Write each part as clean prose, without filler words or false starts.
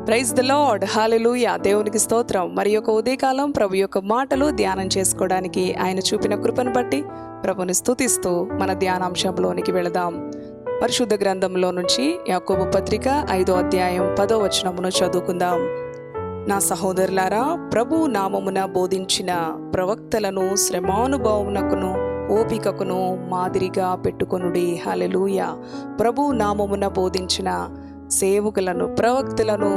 Praise the lord, హల్లెలూయా. దేవునికి స్తోత్రం. మరి యొక్క ఉదయకాలం ప్రభు యొక్క మాటలు ధ్యానం చేసుకోవడానికి ఆయన చూపిన కృపను బట్టి ప్రభుని స్తుతిస్తూ మన ధ్యానాంశంలోనికి వెళదాం. పరిశుద్ధ గ్రంథంలో నుంచి యాకోబు పత్రిక 5వ అధ్యాయం 10వ వచనమును చదువుకుందాం. నా సహోదరులారా, ప్రభు నామమున బోధించిన ప్రవక్తలను శ్రమానుభవమునకును ఓపికకును మాదిరిగా పెట్టుకొనుడి. హల్లెలూయా. ప్రభు నామమున బోధించిన సేవకులను, ప్రవక్తలను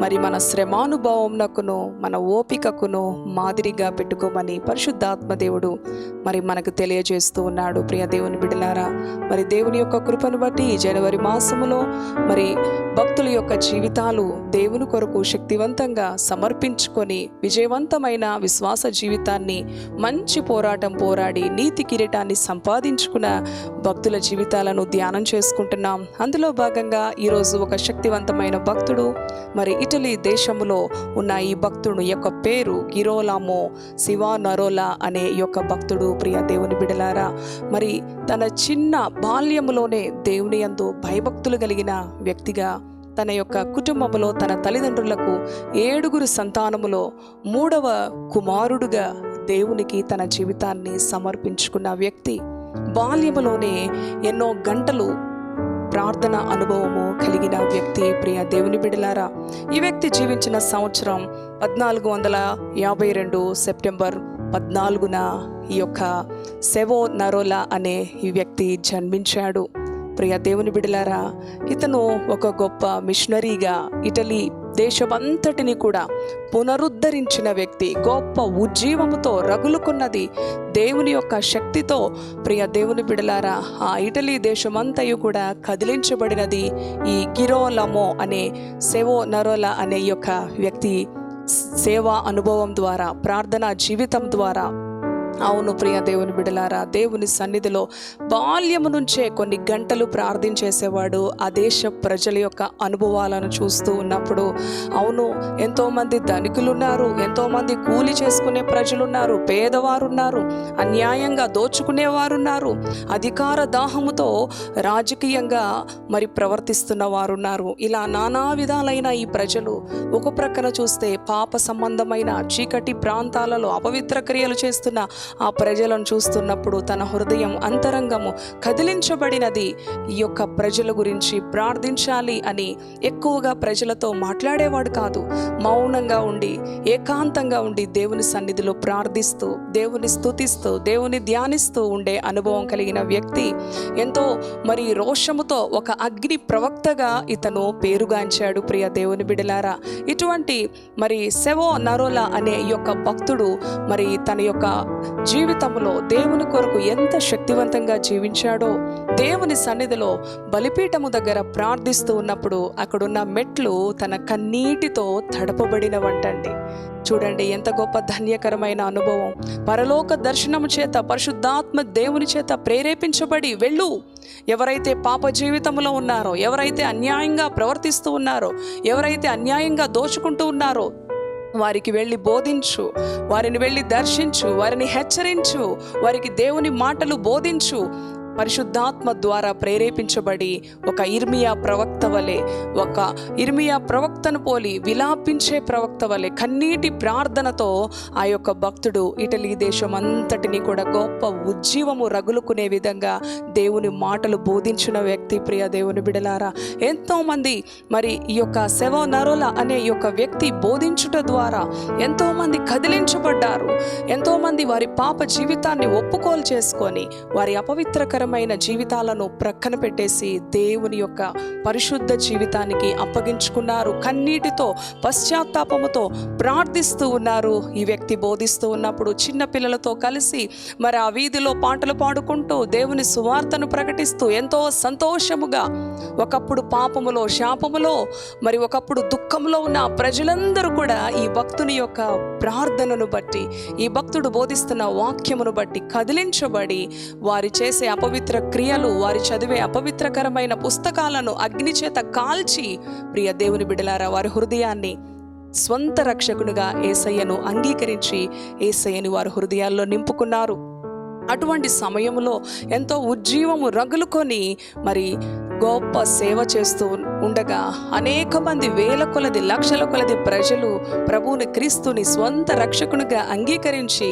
మరి మన శ్రమానుభవమునకును మన ఓపికకును మాదిరిగా పెట్టుకోమని పరిశుద్ధాత్మ దేవుడు మరి మనకు తెలియజేస్తూ ఉన్నాడు. ప్రియ దేవుని బిడ్డలారా, మరి దేవుని యొక్క కృపను బట్టి జనవరి మాసములో మరి భక్తుల యొక్క జీవితాలు దేవుని కొరకు శక్తివంతంగా సమర్పించుకొని విజయవంతమైన విశ్వాస జీవితాన్ని, మంచి పోరాటం పోరాడి నీతి కిరీటాన్ని సంపాదించుకున్న భక్తుల జీవితాలను ధ్యానం చేసుకుంటున్నాం. అందులో భాగంగా ఈరోజు ఒక శక్తివంతమైన భక్తుడు, మరి ఇటలీ దేశంలో ఉన్న ఈ భక్తుడు యొక్క పేరు గిరోలామో సివానరోలా అనే యొక్క భక్తుడు. ప్రియ దేవుని బిడలారా, మరి తన చిన్న బాల్యములోనే దేవుని యందు భయభక్తులు కలిగిన వ్యక్తిగా తన యొక్క కుటుంబములో తన తల్లిదండ్రులకు 7 సంతానములో 3వ కుమారుడుగా దేవునికి తన జీవితాన్ని సమర్పించుకున్న వ్యక్తి. బాల్యములోనే ఎన్నో గంటలు ప్రార్థన అనుభవము కలిగిన వ్యక్తి. ప్రియ దేవుని బిడ్డలారా, ఈ వ్యక్తి జీవించిన సంవత్సరం 1452 సెప్టెంబర్ 14న ఈ యొక్క సెవోనరోలా అనే ఈ వ్యక్తి జన్మించాడు. ప్రియ దేవుని బిడ్డలారా, ఇతను ఒక గొప్ప మిషనరీగా ఇటలీ దేశమంతటిని కూడా పునరుద్ధరించిన వ్యక్తి. గొప్ప ఉజ్జీవముతో రగులుకున్నది దేవుని యొక్క శక్తితో. ప్రియ దేవుని బిడలారా, ఆ ఇటలీ దేశమంతయు కూడా కదిలించబడినది ఈ గిరోలామో అనే సెవోనరోలా అనే యొక్క వ్యక్తి సేవా అనుభవం ద్వారా, ప్రార్థనా జీవితం ద్వారా. అవును ప్రియ దేవుని బిడలారా, దేవుని సన్నిధిలో బాల్యము నుంచే కొన్ని గంటలు ప్రార్థించేసేవాడు. ఆ దేశ ప్రజల యొక్క అనుభవాలను చూస్తూ ఉన్నప్పుడు, అవును ఎంతోమంది ధనికులు ఉన్నారు, ఎంతోమంది కూలి చేసుకునే ప్రజలున్నారు, పేదవారున్నారు, అన్యాయంగా దోచుకునేవారున్నారు, అధికార దాహముతో రాజకీయంగా మరి ప్రవర్తిస్తున్న వారున్నారు. ఇలా నానా విధాలైన ఈ ప్రజలు ఒక ప్రక్కన చూస్తే పాప సంబంధమైన చీకటి ప్రాంతాలలో అపవిత్ర క్రియలు చేస్తున్న ఆ ప్రజలను చూస్తున్నప్పుడు తన హృదయం అంతరంగము కదిలించబడినది. ఈ యొక్క ప్రజల గురించి ప్రార్థించాలి అని ఎక్కువగా ప్రజలతో మాట్లాడేవాడు కాదు. మౌనంగా ఉండి, ఏకాంతంగా ఉండి దేవుని సన్నిధిలో ప్రార్థిస్తూ, దేవుని స్తుతిస్తూ, దేవుని ధ్యానిస్తూ ఉండే అనుభవం కలిగిన వ్యక్తి. ఎంతో మరి రోషముతో ఒక అగ్ని ప్రవక్తగా ఇతను పేరుగాంచాడు. ప్రియ దేవుని బిడలారా, ఇటువంటి మరి సెవోనరోలా అనే ఈ యొక్క భక్తుడు మరి తన యొక్క జీవితంలో దేవుని కొరకు ఎంత శక్తివంతంగా జీవించాడో, దేవుని సన్నిధిలో బలిపీఠము దగ్గర ప్రార్థిస్తూ ఉన్నప్పుడు అక్కడున్న మెట్లు తన కన్నీటితో తడపబడినవంటండి. చూడండి ఎంత గొప్ప ధన్యకరమైన అనుభవం. పరలోక దర్శనము చేత, పరిశుద్ధాత్మ దేవుని చేత ప్రేరేపించబడి వెళ్ళు. ఎవరైతే పాప జీవితంలో ఉన్నారో, ఎవరైతే అన్యాయంగా ప్రవర్తిస్తూ ఉన్నారో, ఎవరైతే అన్యాయంగా దోచుకుంటూ ఉన్నారో వారికి వెళ్ళి బోధించు, వారిని వెళ్ళి దర్శించు, వారిని హెచ్చరించు, వారికి దేవుని మాటలు బోధించు. పరిశుద్ధాత్మ ద్వారా ప్రేరేపించబడి ఒక ఇర్మియా ప్రవక్త వలె, ఒక ఇర్మియా ప్రవక్తను పోలి విలాపించే ప్రవక్త వలె కన్నీటి ప్రార్థనతో ఆ యొక్క భక్తుడు ఇటలీ దేశం అంతటిని కూడా గొప్ప ఉజ్జీవము రగులుకునే విధంగా దేవుని మాటలు బోధించిన వ్యక్తి. ప్రియ దేవుని బిడలారా, ఎంతోమంది మరి ఈ యొక్క సెవోనరోలా అనే ఈ యొక్క వ్యక్తి బోధించుట ద్వారా ఎంతోమంది కదిలించబడ్డారు. ఎంతోమంది వారి పాప జీవితాన్ని ఒప్పుకోలు చేసుకొని వారి అపవిత్రకర జీవితాలను ప్రక్కన పెట్టేసి దేవుని యొక్క పరిశుద్ధ జీవితానికి అప్పగించుకున్నారు. కన్నీటితో, పశ్చాత్తాపముతో ప్రార్థిస్తూ ఉన్నారు. ఈ వ్యక్తి బోధిస్తూ ఉన్నప్పుడు చిన్న పిల్లలతో కలిసి మరి ఆ వీధిలో పాటలు పాడుకుంటూ దేవుని సువార్తను ప్రకటిస్తూ ఎంతో సంతోషముగా, ఒకప్పుడు పాపములో, శాపములో, మరి ఒకప్పుడు దుఃఖంలో ఉన్న ప్రజలందరూ కూడా ఈ భక్తుని యొక్క ప్రార్థనను బట్టి, ఈ భక్తుడు బోధిస్తున్న వాక్యమును బట్టి కదిలించబడి వారి చేసే అపవిత్ర క్రియలు, వారి చదివే అపవిత్రకరమైన పుస్తకాలను అగ్ని చేత కాల్చి, ప్రియ దేవుని బిడ్డలారా, వారి హృదయాన్ని స్వంత రక్షకునిగా యేసయ్యను అంగీకరించి యేసయ్యను వారి హృదయాల్లో నింపుకున్నారు. అటువంటి సమయంలో ఎంతో ఉజ్జీవము రగులుకొని మరి గొప్ప సేవ చేస్తూ ఉండగా అనేక మంది వేల కొలది లక్షల కొలది ప్రజలు ప్రభువుని క్రీస్తుని స్వంత రక్షకునిగా అంగీకరించి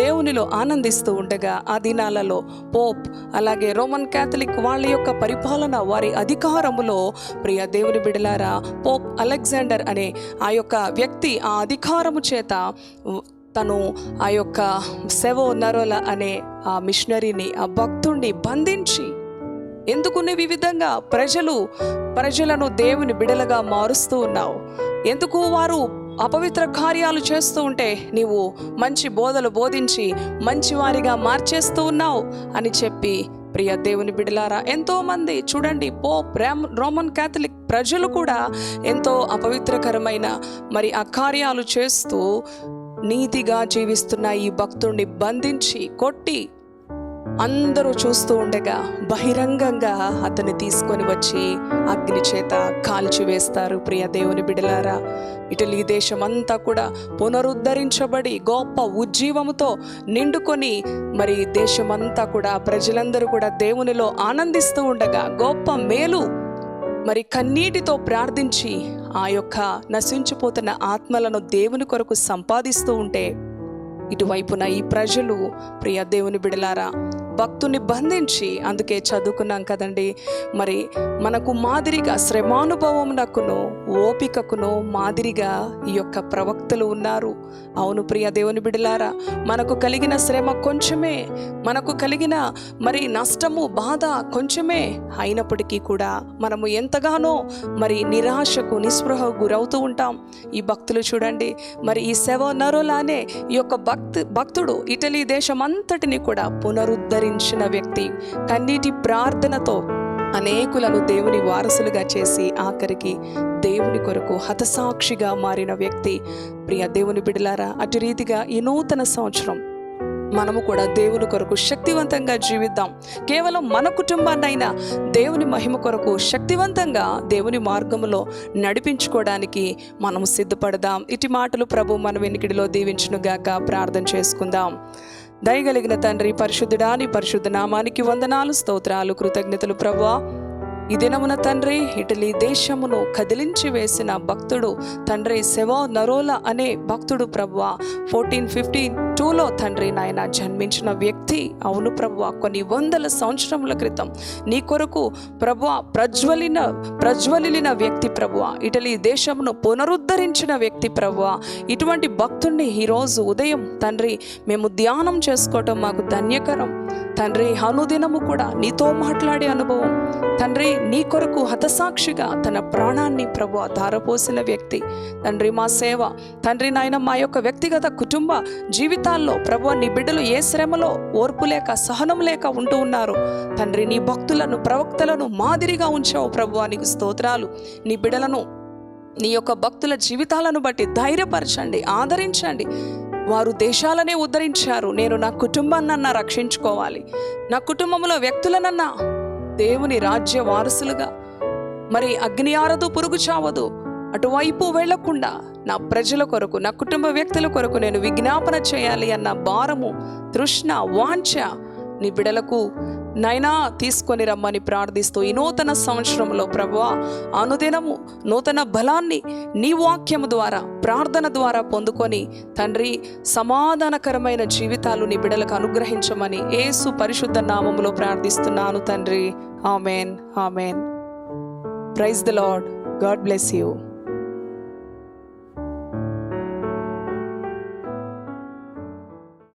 దేవునిలో ఆనందిస్తూ ఉండగా ఆ దినాలలో పోప్ అలాగే రోమన్ క్యాథలిక్ వాళ్ళ యొక్క పరిపాలన వారి అధికారములో ప్రియ దేవుని బిడలారా పోప్ అలెగ్జాండర్ అనే ఆ యొక్క వ్యక్తి ఆ అధికారము చేత తను ఆ యొక్క సెవో నరోలా అనే ఆ మిషనరీని ఆ భక్తుడిని బంధించి ఎందుకు నువ్వు ఈ విధంగా ప్రజలను దేవుని బిడలగా మారుస్తూ ఉన్నావు, ఎందుకు వారు అపవిత్ర కార్యాలు చేస్తూ ఉంటే నీవు మంచి బోధలు బోధించి మంచి వారిగా మార్చేస్తూ ఉన్నావు అని చెప్పి ప్రియ దేవుని బిడలారా ఎంతోమంది చూడండి పోప్ రోమన్ క్యాథలిక్ ప్రజలు కూడా ఎంతో అపవిత్రకరమైన మరి ఆ కార్యాలు చేస్తూ నీతిగా జీవిస్తున్న ఈ భక్తుడిని బంధించి కొట్టి అందరూ చూస్తూ ఉండగా బహిరంగంగా అతన్ని తీసుకొని వచ్చి అగ్ని చేత కాల్చివేస్తారు. ప్రియ దేవుని బిడలారా, ఇటలీ దేశం అంతా కూడా పునరుద్ధరించబడి గొప్ప ఉజ్జీవముతో నిండుకొని మరి దేశమంతా కూడా ప్రజలందరూ కూడా దేవునిలో ఆనందిస్తూ ఉండగా గొప్ప మేలు మరి కన్నీటితో ప్రార్థించి ఆ యొక్క నశించిపోతున్న ఆత్మలను దేవుని కొరకు సంపాదిస్తూ ఉంటే ఇటువైపున ఈ ప్రజలు ప్రియ దేవుని బిడలారా భక్తుని బంధించి, అందుకే చదువుకున్నాం కదండి, మరి మనకు మాదిరిగా శ్రమానుభవమునకును ఓపికకును మాదిరిగా ఈ యొక్క ప్రవక్తలు ఉన్నారు. అవును ప్రియ దేవుని బిడలారా, మనకు కలిగిన శ్రమ కొంచెమే, మనకు కలిగిన మరి నష్టము బాధ కొంచెమే అయినప్పటికీ కూడా మనము ఎంతగానో మరి నిరాశకు నిస్పృహకు గురవుతూ ఉంటాం. ఈ భక్తులు చూడండి, మరి ఈ సెవో నరోలానే ఈ యొక్క భక్తుడు ఇటలీ దేశం అంతటిని కూడా పునరుద్ధరించిన వ్యక్తి. కన్నీటి ప్రార్థనతో అనేకులను దేవుని వారసులుగా చేసి ఆఖరికి దేవుని కొరకు హతసాక్షిగా మారిన వ్యక్తి. ప్రియ దేవుని బిడలారా, అటు రీతిగా ఈ నూతన సంవత్సరం మనము కూడా దేవుని కొరకు శక్తివంతంగా జీవిద్దాం. కేవలం మన కుటుంబాన్నైనా దేవుని మహిమ కొరకు శక్తివంతంగా దేవుని మార్గములో నడిపించుకోవడానికి మనము సిద్ధపడదాం. ఇటు మాటలు ప్రభు మన వెనుకడిలో దీవించునుగాక. ప్రార్థన చేసుకుందాం. దయగలిగిన తండ్రి, పరిశుద్ధుడా, నీ పరిశుద్ధ నామానికి వందనాలు, స్తోత్రాలు, కృతజ్ఞతలు ప్రభువా. ఈ దినమున తండ్రి ఇటలీ దేశమును కదిలించి వేసిన భక్తుడు తండ్రి సెవో నరోలా అనే భక్తుడు ప్రభువా 1452లో తండ్రి నాయన జన్మించిన వ్యక్తి. అవును ప్రభువా, కొన్ని వందల సంవత్సరముల క్రితం నీ కొరకు ప్రభువా ప్రజ్వలిన వ్యక్తి ప్రభువా, ఇటలీ దేశమును పునరుద్ధరించిన వ్యక్తి ప్రభువా. ఇటువంటి భక్తుడిని ఈరోజు ఉదయం తండ్రి మేము ధ్యానం చేసుకోవటం మాకు ధన్యకరం తండ్రి. అనుదినము కూడా నీతో మాట్లాడే అనుభవం తండ్రి, నీ కొరకు హతసాక్షిగా తన ప్రాణాన్ని ప్రభువా ధారపోసిన వ్యక్తి తండ్రి. మా సేవ తండ్రి నాయన మా యొక్క వ్యక్తిగత కుటుంబ జీవితాల్లో ప్రభువా నీ బిడ్డలు ఏ శ్రమలో ఓర్పు లేక సహనం లేక ఉంటూ ఉన్నారు తండ్రి. నీ భక్తులను ప్రవక్తలను మాదిరిగా ఉంచావు ప్రభువా, నీకు స్తోత్రాలు. నీ బిడ్డలను నీ యొక్క భక్తుల జీవితాలను బట్టి ధైర్యపరచండి, ఆదరించండి. వారు దేశాలనే ఉద్ధరించారు. నేను నా కుటుంబాన్నన్నా రక్షించుకోవాలి, నా కుటుంబంలో వ్యక్తులనన్నా దేవుని రాజ్య వారసులుగా మరి అగ్ని ఆరదు పురుగు చావదు అటువైపు వెళ్లకుండా నా ప్రజల కొరకు నా కుటుంబ వ్యక్తుల కొరకు నేను విజ్ఞాపన చేయాలి అన్న భారము తృష్ణ వాంఛ నీ బిడలకు నైనా తీసుకొని రమ్మని ప్రార్థిస్తూ ఈ నూతన సంవత్సరంలో ప్రభువా అనుదినము నూతన బలాన్ని నీ వాక్యము ద్వారా ప్రార్థన ద్వారా పొందుకొని తండ్రి సమాధానకరమైన జీవితాలు నీ బిడలకు అనుగ్రహించమని యేసు పరిశుద్ధ నామములో ప్రార్థిస్తున్నాను తండ్రి. Amen, amen. Praise the lord. God bless you.